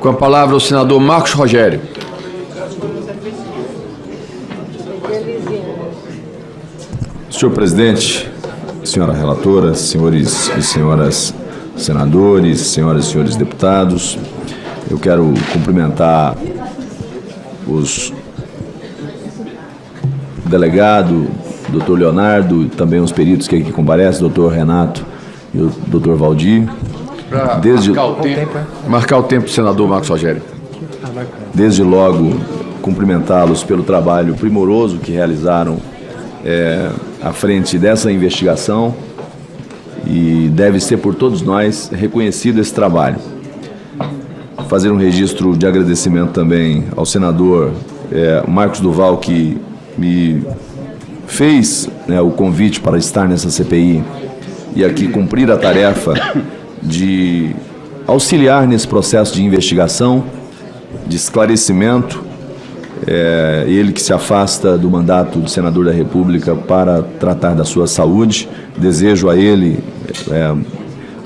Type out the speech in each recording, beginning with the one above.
Com a palavra o senador Marcos Rogério. Senhor presidente, senhora relatora, senhores e senhoras senadores, senhoras e senhores deputados, eu quero cumprimentar os delegado, doutor Leonardo, e também os peritos que aqui comparecem, doutor Renato e o doutor Valdir. Marcar o tempo, senador Marcos Rogério. Desde logo, cumprimentá-los pelo trabalho primoroso que realizaram à frente dessa investigação, e deve ser por todos nós reconhecido esse trabalho. Fazer um registro de agradecimento também ao senador Marcos Duval, que me fez o convite para estar nessa CPI e aqui cumprir a tarefa de auxiliar nesse processo de investigação, de esclarecimento. Ele que se afasta do mandato de senador da República para tratar da sua saúde. Desejo a ele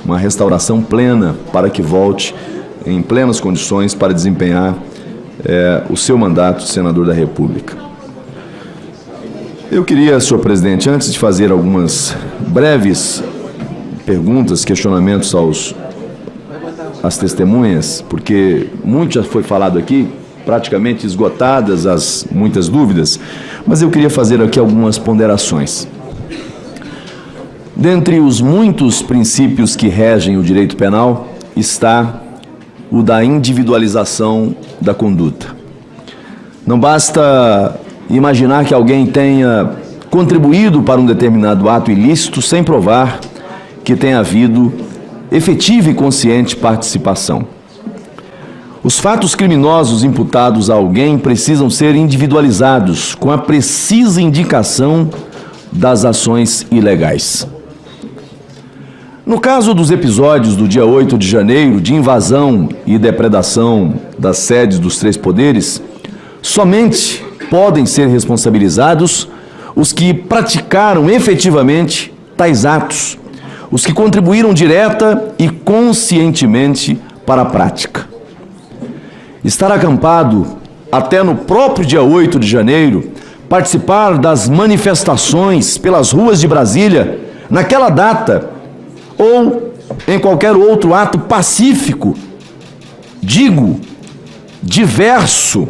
uma restauração plena para que volte em plenas condições para desempenhar o seu mandato de senador da República. Eu queria, senhor presidente, antes de fazer algumas breves perguntas, questionamentos às testemunhas, porque muito já foi falado aqui, praticamente esgotadas muitas dúvidas, mas eu queria fazer aqui algumas ponderações. Dentre os muitos princípios que regem o direito penal está o da individualização da conduta. Não basta imaginar que alguém tenha contribuído para um determinado ato ilícito sem provar que tenha havido efetiva e consciente participação. Os fatos criminosos imputados a alguém precisam ser individualizados com a precisa indicação das ações ilegais. No caso dos episódios do dia 8 de janeiro, de invasão e depredação das sedes dos três poderes, somente podem ser responsabilizados os que praticaram efetivamente tais atos, os que contribuíram direta e conscientemente para a prática. Estar acampado até no próprio dia 8 de janeiro, participar das manifestações pelas ruas de Brasília naquela data ou em qualquer outro ato pacífico, diverso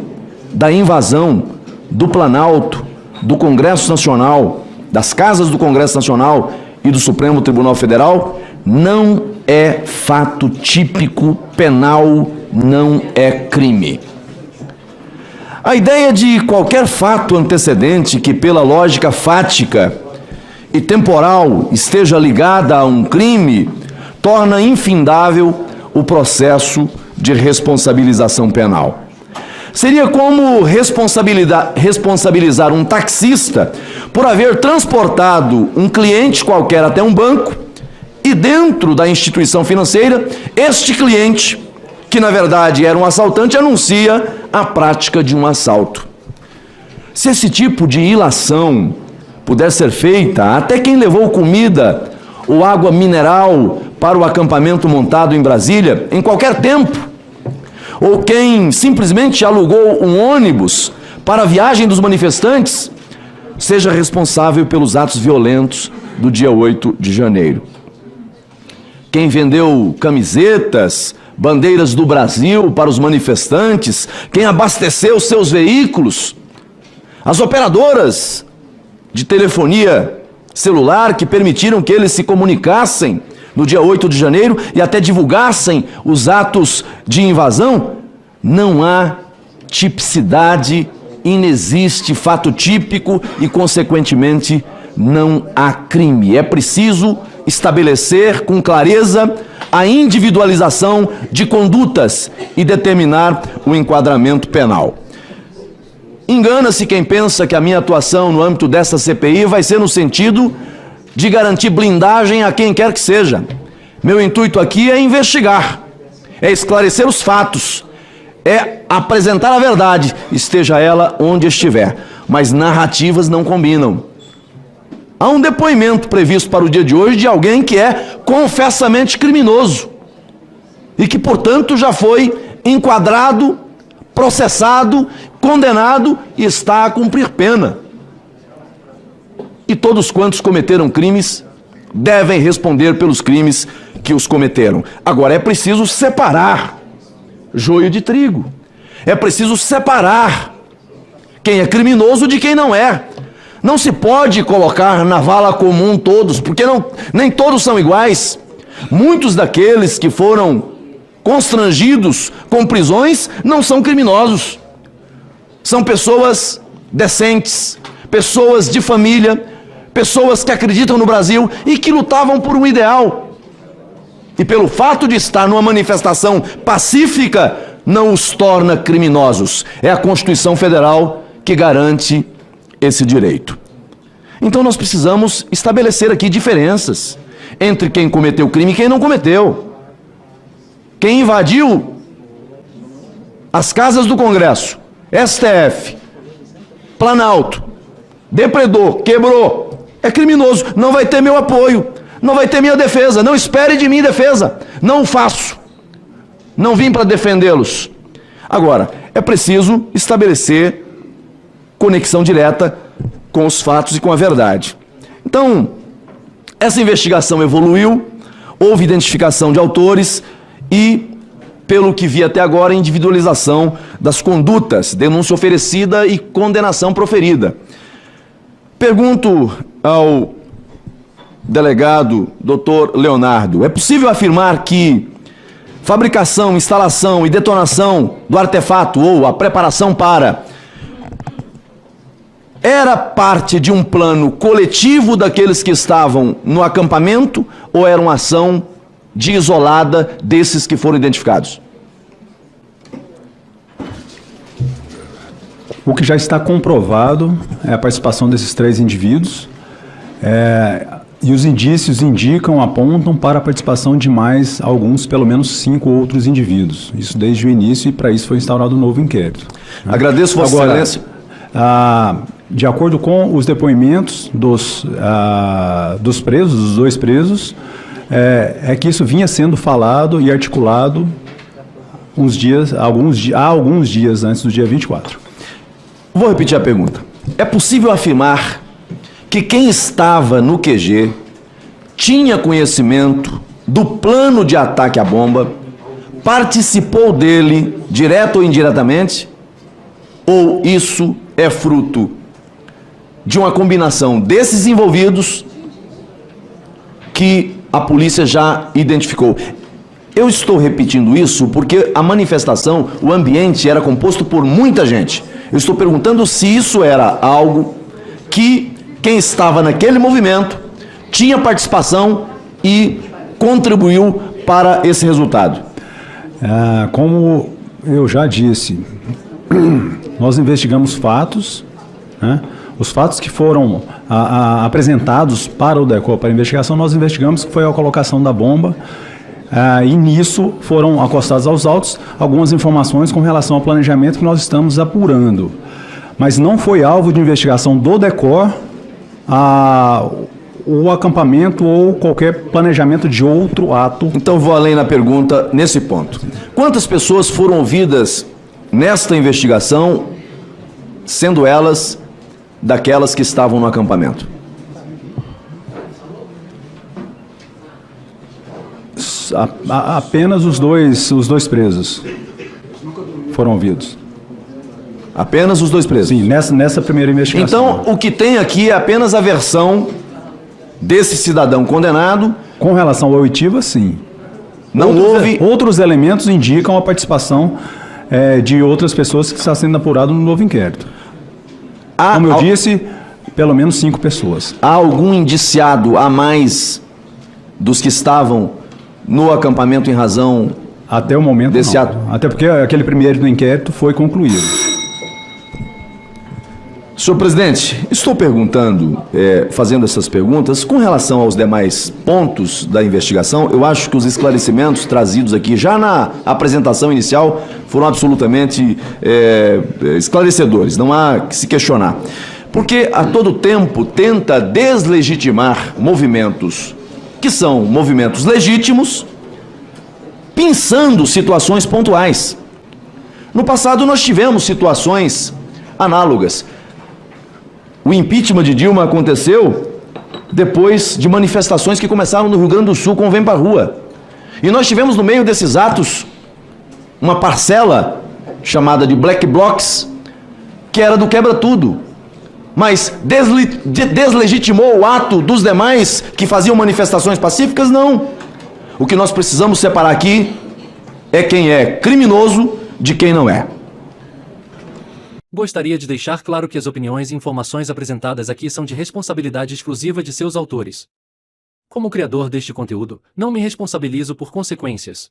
da invasão do Planalto, do Congresso Nacional, das casas do Congresso Nacional e do Supremo Tribunal Federal, não é fato típico penal, não é crime. A ideia de qualquer fato antecedente que, pela lógica fática e temporal, esteja ligada a um crime, torna infindável o processo de responsabilização penal. Seria como responsabilizar um taxista por haver transportado um cliente qualquer até um banco e, dentro da instituição financeira, este cliente, que na verdade era um assaltante, anuncia a prática de um assalto. Se esse tipo de ilação puder ser feita, até quem levou comida ou água mineral para o acampamento montado em Brasília, em qualquer tempo, ou quem simplesmente alugou um ônibus para a viagem dos manifestantes, seja responsável pelos atos violentos do dia 8 de janeiro. Quem vendeu camisetas, bandeiras do Brasil para os manifestantes, quem abasteceu seus veículos, as operadoras de telefonia celular que permitiram que eles se comunicassem no dia 8 de janeiro e até divulgassem os atos de invasão, não há tipicidade, inexiste fato típico e, consequentemente, não há crime. É preciso estabelecer com clareza a individualização de condutas e determinar o enquadramento penal. Engana-se quem pensa que a minha atuação no âmbito dessa CPI vai ser no sentido de garantir blindagem a quem quer que seja. Meu intuito aqui é investigar, é esclarecer os fatos, é apresentar a verdade, esteja ela onde estiver. Mas narrativas não combinam. Há um depoimento previsto para o dia de hoje de alguém que é confessamente criminoso e que, portanto, já foi enquadrado, processado, condenado e está a cumprir pena. E todos quantos cometeram crimes devem responder pelos crimes que os cometeram. Agora, é preciso separar joio de trigo. É preciso separar quem é criminoso de quem não é. Não se pode colocar na vala comum todos, porque nem todos são iguais. Muitos daqueles que foram constrangidos com prisões não são criminosos. São pessoas decentes, pessoas de família, pessoas que acreditam no Brasil e que lutavam por um ideal. E pelo fato de estar numa manifestação pacífica, não os torna criminosos. É a Constituição Federal que garante esse direito. Então nós precisamos estabelecer aqui diferenças entre quem cometeu crime e quem não cometeu. Quem invadiu as casas do Congresso, STF, Planalto, depredou, quebrou, é criminoso, não vai ter meu apoio, não vai ter minha defesa, não espere de mim defesa, não o faço, não vim para defendê-los. Agora, é preciso estabelecer conexão direta com os fatos e com a verdade. Então, essa investigação evoluiu, houve identificação de autores e, pelo que vi até agora, individualização das condutas, denúncia oferecida e condenação proferida. Pergunto ao delegado Dr. Leonardo, é possível afirmar que fabricação, instalação e detonação do artefato ou a preparação para era parte de um plano coletivo daqueles que estavam no acampamento ou era uma ação isolada desses que foram identificados? O que já está comprovado é a participação desses 3 indivíduos e os indícios apontam para a participação de mais alguns, pelo menos 5 outros indivíduos. Isso desde o início e para isso foi instaurado um novo inquérito. Agradeço, Vossa Excelência. De acordo com os depoimentos dos presos, dos 2 presos, é que isso vinha sendo falado e articulado há alguns dias antes do dia 24. Vou repetir a pergunta. É possível afirmar que quem estava no QG tinha conhecimento do plano de ataque à bomba, participou dele, direto ou indiretamente, ou isso é fruto de uma combinação desses envolvidos que a polícia já identificou? Eu estou repetindo isso porque a manifestação, o ambiente era composto por muita gente. Eu estou perguntando se isso era algo que quem estava naquele movimento tinha participação e contribuiu para esse resultado. Como eu já disse, nós investigamos fatos, né? Os fatos que foram apresentados para o DECOR, para a investigação, nós investigamos que foi a colocação da bomba, e nisso foram acostados aos autos algumas informações com relação ao planejamento que nós estamos apurando. Mas não foi alvo de investigação do DECOR o acampamento ou qualquer planejamento de outro ato. Então vou além na pergunta nesse ponto. Quantas pessoas foram ouvidas nesta investigação, sendo elas daquelas que estavam no acampamento? Apenas os dois presos foram ouvidos. Apenas os 2 presos? Sim, nessa primeira investigação. Então, o que tem aqui é apenas a versão desse cidadão condenado. Com relação à oitiva, sim. Outros elementos indicam a participação de outras pessoas que está sendo apurado no novo inquérito. Como eu disse, pelo menos 5 pessoas. Há algum indiciado a mais dos que estavam no acampamento em razão até o momento desse não. ato? Até porque aquele primeiro do inquérito foi concluído. Senhor presidente, estou perguntando, fazendo essas perguntas, com relação aos demais pontos da investigação. Eu acho que os esclarecimentos trazidos aqui, já na apresentação inicial, foram absolutamente esclarecedores, não há que se questionar. Porque a todo tempo tenta deslegitimar movimentos que são movimentos legítimos, pensando situações pontuais. No passado nós tivemos situações análogas. O impeachment de Dilma aconteceu depois de manifestações que começaram no Rio Grande do Sul com o Vem Pra Rua. E nós tivemos no meio desses atos uma parcela chamada de Black Blocs, que era do quebra-tudo, mas deslegitimou o ato dos demais que faziam manifestações pacíficas? Não. O que nós precisamos separar aqui é quem é criminoso de quem não é. Gostaria de deixar claro que as opiniões e informações apresentadas aqui são de responsabilidade exclusiva de seus autores. Como criador deste conteúdo, não me responsabilizo por consequências.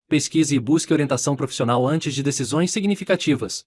Pesquise e busque orientação profissional antes de decisões significativas.